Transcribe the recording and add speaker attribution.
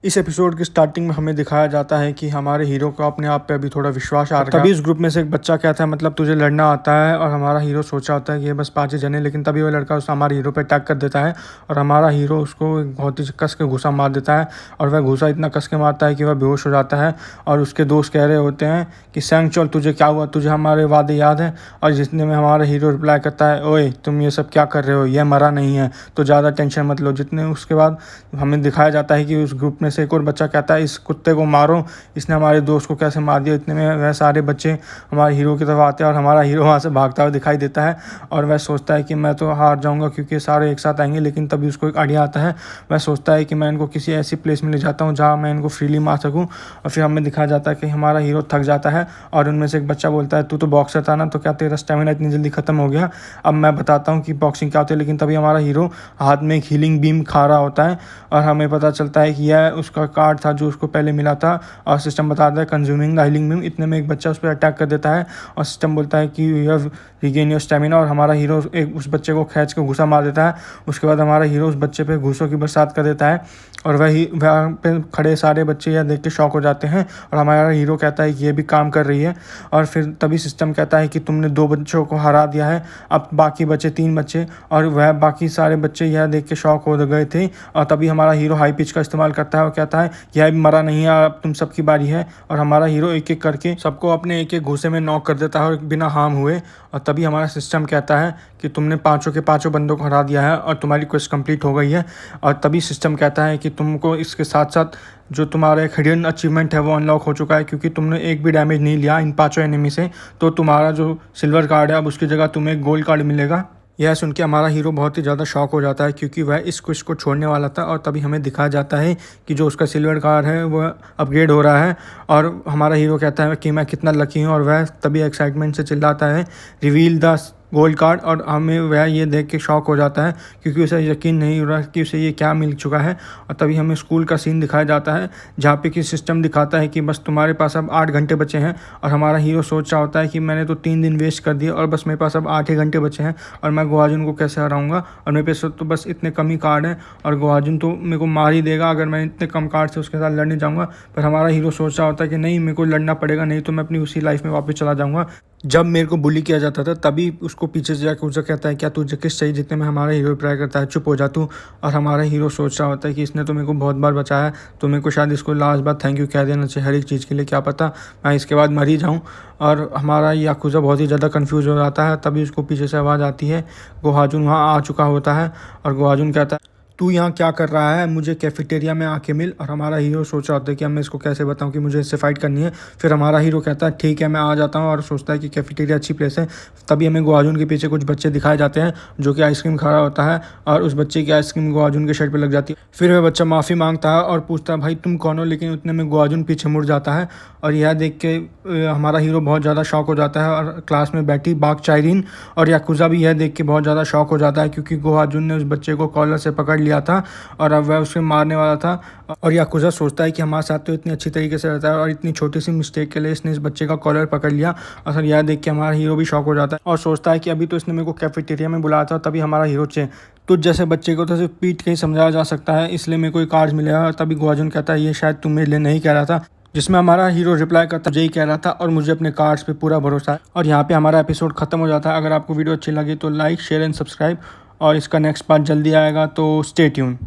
Speaker 1: इस एपिसोड की स्टार्टिंग में हमें दिखाया जाता है कि हमारे हीरो को अपने आप पे अभी थोड़ा विश्वास आ रहा है। तभी इस ग्रुप में से एक बच्चा कहता है मतलब तुझे लड़ना आता है, और हमारा हीरो सोचा होता है कि ये बस 5 ही जने, लेकिन तभी वो लड़का उस हमारे हीरो पे अटैक कर देता है और हमारा हीरो उसको बहुत ही कस के घुसा मार देता है। और वह घुसा इतना कस के मारता है कि वह बेहोश हो जाता है। और उसके दोस्त कह रहे होते हैं कि सैंग चल, तुझे क्या हुआ, तुझे हमारे वादे याद है? और जितने में हमारा हीरो रिप्लाई करता है, ओए तुम ये सब क्या कर रहे हो, यह मरा नहीं है तो ज़्यादा टेंशन मत लो। जितने उसके बाद हमें दिखाया जाता है कि उस ग्रुप में से एक और बच्चा कहता है इस कुत्ते को मारो, इसने हमारे दोस्त को कैसे मार दिया। इतने में वह सारे बच्चे हमारे हीरो की तरफ आते हैं और हमारा हीरो वहाँ से भागता हुआ दिखाई देता है। और वह सोचता है कि मैं तो हार जाऊंगा क्योंकि सारे एक साथ आएंगे, लेकिन तभी उसको एक आइडिया आता है। वह सोचता है कि मैं इनको किसी ऐसी प्लेस में ले जाता हूँ जहाँ मैं इनको फ्रीली मार सकूँ। और फिर हमें दिखाया जाता है कि हमारा हीरो थक जाता है और उनमें से एक बच्चा बोलता है तू तो बॉक्सर था ना, तो क्या तेरा स्टेमिना इतनी जल्दी खत्म हो गया? अब मैं बताता हूँ कि बॉक्सिंग क्या होती है। लेकिन तभी हमारा हीरो हाथ में एक हीलिंग बीम खा रहा होता है और हमें पता चलता है कि यह उसका कार्ड था जो उसको पहले मिला था। और सिस्टम बताता है कंज्यूमिंग द हीलिंग बीम। इतने में एक बच्चा उस पर अटैक कर देता है और सिस्टम बोलता है कि you have regain your stamina. और हमारा हीरो एक उस बच्चे को खींच के घुसा मार देता है। उसके बाद हमारा हीरो उस बच्चे पे घूसों की बरसात कर देता है और वहाँ पे खड़े सारे बच्चे यह देख के शॉक हो जाते हैं। और हमारा हीरो कहता है कि ये भी काम कर रही है। और फिर तभी सिस्टम कहता है कि तुमने 2 बच्चों को हरा दिया है, अब बाकी बचे 3 बच्चे। और वह बाकी सारे बच्चे यह देख के शॉक हो गए थे। और तभी हमारा हीरो हाई पिच का इस्तेमाल करता है और कहता है यह भी मरा नहीं है, अब तुम सबकी बारी है। और हमारा हीरो एक एक करके सबको अपने एक एक घूसे में नॉक कर देता है और बिना हार्म हुए। और तभी हमारा सिस्टम कहता है कि तुमने 5 के 5 बंदों को हरा दिया है और तुम्हारी क्वेस्ट कंप्लीट हो गई है। और तभी सिस्टम कहता है कि तुमको इसके साथ साथ जो तुम्हारा एक हिडन अचीवमेंट है वो अनलॉक हो चुका है, क्योंकि तुमने एक भी डैमेज नहीं लिया इन 5 एनिमी से। तो तुम्हारा जो सिल्वर कार्ड है अब उसकी जगह तुम्हें एक गोल्ड कार्ड मिलेगा। यह सुन के हमारा हीरो बहुत ही ज़्यादा शॉक हो जाता है क्योंकि वह इस क्विज को छोड़ने वाला था। और तभी हमें दिखाया जाता है कि जो उसका सिल्वर कार्ड है वह अपग्रेड हो रहा है। और हमारा हीरो कहता है कि मैं कितना लकी हूँ, और वह तभी एक्साइटमेंट से चिल्लाता है रिवील द गोल्ड कार्ड। और हमें वह ये देख के शॉक हो जाता है क्योंकि उसे यकीन नहीं हो रहा कि उसे ये क्या मिल चुका है। और तभी हमें स्कूल का सीन दिखाया जाता है जहाँ पे कि सिस्टम दिखाता है कि बस तुम्हारे पास अब 8 घंटे बचे हैं। और हमारा हीरो सोच रहा होता है कि मैंने तो 3 दिन वेस्ट कर दिए और बस मेरे पास अब 8 ही घंटे बचे हैं और मैं गोहाजुन को कैसे हराऊंगा। और मेरे पास तो बस इतने कम ही कार्ड हैं और गोहाजुन तो मेरे को मार ही देगा अगर मैं इतने कम कार्ड से उसके साथ लड़ने जाऊँगा। पर हमारा हीरो सोच रहा होता है कि नहीं, मेरे को लड़ना पड़ेगा, नहीं तो मैं अपनी उसी लाइफ में वापस चला जाऊँगा जब मेरे को बुली किया जाता था। तभी उसको पीछे से जाकर उससे कहता है क्या तुझे किस चाहिए? जितने में हमारा हीरो ट्राई करता है चुप हो जा तू। और हमारा हीरो सोच रहा होता है कि इसने तो मेरे को बहुत बार बचाया, तो मेरे को शायद इसको लास्ट बार थैंक यू कह देना चाहिए हर एक चीज़ के लिए, क्या पता मैं इसके बाद मर ही जाऊँ। और हमारा याकुजा बहुत ही ज़्यादा कन्फ्यूज़ हो जाता है। तभी उसको पीछे से आवाज़ आती है, गोहाजुन वहाँ आ चुका होता है। और गोहाजुन कहता है तू यहाँ क्या कर रहा है, मुझे कैफेटेरिया में आके मिल। और हमारा हीरो सोच रहा होता है कि अब मैं इसको कैसे बताऊँ कि मुझे इससे फाइट करनी है। फिर हमारा हीरो कहता है ठीक है मैं आ जाता हूँ, और सोचता है कि कैफेटेरिया अच्छी प्लेस है। तभी हमें गोहाजुन के पीछे कुछ बच्चे दिखाए जाते हैं जो कि आइसक्रीम खा रहा होता है और उस बच्चे की आइसक्रीम गोहाजुन के शर्ट पर लग जाती है। फिर वह बच्चा माफ़ी मांगता है और पूछता है भाई तुम कौन हो, लेकिन उतने में गोहाजुन पीछे मुड़ जाता है। और यह देख के हमारा हीरो बहुत ज़्यादा शॉक हो जाता है। और क्लास में बैठी बाग चाइरीन और याकुजा भी यह देख के बहुत ज़्यादा शॉक हो जाता है क्योंकि गोहाजुन ने उस बच्चे को कॉलर से पकड़ लिया था और अब वह उसे मारने वाला था। और याकुजा सोचता है कि हमारे साथ तो इतनी अच्छी तरीके से रहता है और इतनी छोटी सी मिस्टेक के लिए इसने इस बच्चे का कॉलर पकड़ लिया। और सर यह देख के हमारा हीरो भी शॉक हो जाता है और सोचता है कि अभी तो इसने मेरे को कैफेटेरिया में बुलाया था। तभी हमारा हीरो तुझ जैसे बच्चे को तो सिर्फ पीट के ही समझाया जा सकता है, इसलिए मेरे को एक कार्ड मिलेगा। और तभी गोहाजुन कहता है ये शायद तुम मेरे लिए नहीं कह रहा था, जिसमें हमारा हीरो रिप्लाई करता यही कह रहा था और मुझे अपने कार्ड्स पे पूरा भरोसा है। और यहाँ पे हमारा एपिसोड खत्म हो जाता है। अगर आपको वीडियो अच्छी लगी तो लाइक शेयर एंड सब्सक्राइब, और इसका नेक्स्ट पार्ट जल्दी आएगा, तो स्टे ट्यून।